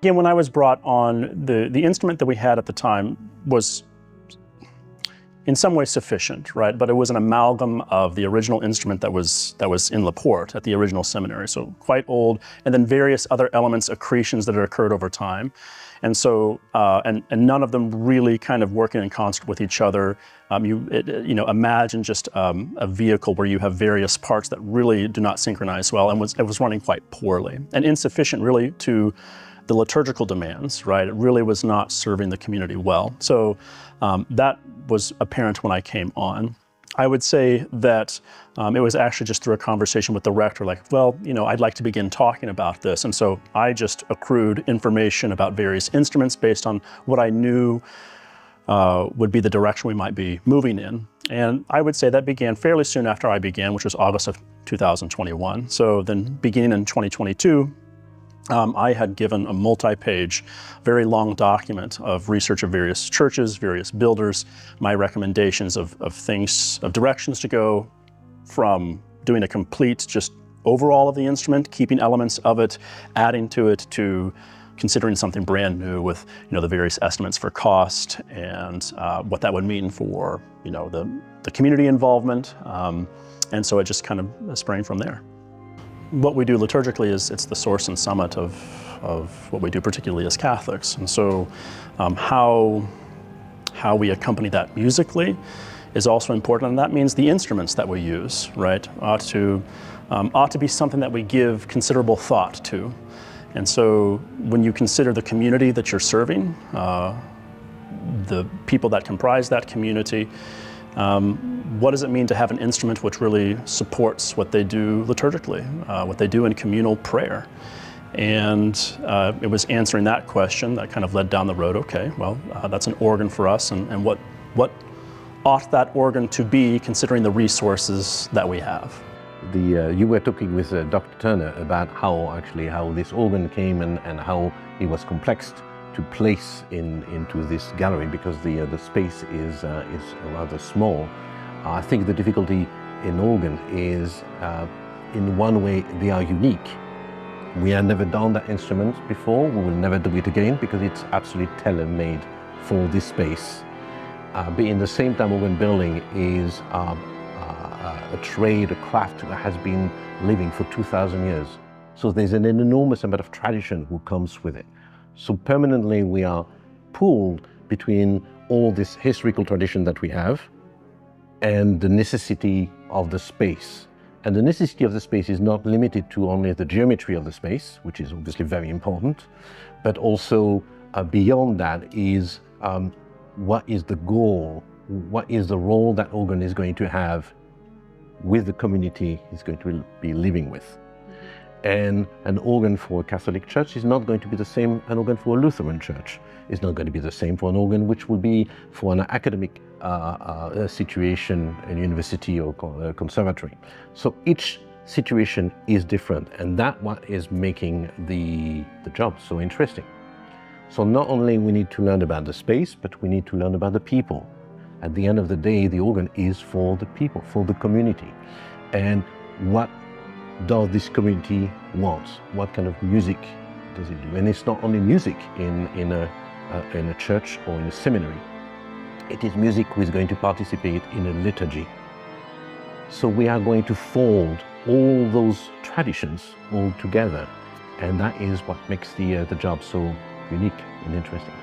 Again, when I was brought on, the instrument that we had at the time was in some ways sufficient, right? But it was an amalgam of the original instrument that was in LaPorte at the original seminary, so quite old, and then various other elements, accretions that had occurred over time. And so, and none of them really kind of working in concert with each other. Imagine just a vehicle where you have various parts that really do not synchronize well, and it was running quite poorly and insufficient really to the liturgical demands, right? It really was not serving the community well. So that was apparent when I came on. I would say that it was actually just through a conversation with the rector, like, well, I'd like to begin talking about this. And so I just accrued information about various instruments based on what I knew would be the direction we might be moving in. And I would say that began fairly soon after I began, which was August of 2021. So then beginning in 2022, I had given a multi-page, very long document of research of various churches, various builders, my recommendations of things, of directions to go, from doing a complete just overall of the instrument, keeping elements of it, adding to it, to considering something brand new with the various estimates for cost and what that would mean for the community involvement. And so it just kind of sprang from there. What we do liturgically it's the source and summit of what we do, particularly as Catholics. And so how we accompany that musically is also important, and that means the instruments that we use, right, ought to be something that we give considerable thought to. And so when you consider the community that you're serving, the people that comprise that community, what does it mean to have an instrument which really supports what they do liturgically, what they do in communal prayer? And it was answering that question that kind of led down the road, okay, well, that's an organ for us, and what ought that organ to be considering the resources that we have? You were talking with Dr. Turner about how this organ came and how it was complex to place into this gallery because the space is rather small. I think the difficulty in organ is, in one way, they are unique. We have never done that instrument before. We will never do it again because it's absolutely tailor-made for this space. But in the same time, organ building is a trade, a craft that has been living for 2,000 years. So there's an enormous amount of tradition who comes with it. So permanently we are pulled between all this historical tradition that we have and the necessity of the space. And the necessity of the space is not limited to only the geometry of the space, which is obviously very important, but also beyond that is what is the goal, what is the role that organ is going to have with the community he's going to be living with. And an organ for a Catholic church is not going to be the same an organ for a Lutheran church. It's not going to be the same for an organ which will be for an academic situation in university or conservatory. So each situation is different, and that's what is making the job so interesting. So not only we need to learn about the space, but we need to learn about the people. At the end of the day, the organ is for the people, for the community. And what does this community want? What kind of music does it do? And it's not only music in a church or in a seminary. It is music who is going to participate in a liturgy. So we are going to fold all those traditions all together. And that is what makes the job so unique and interesting.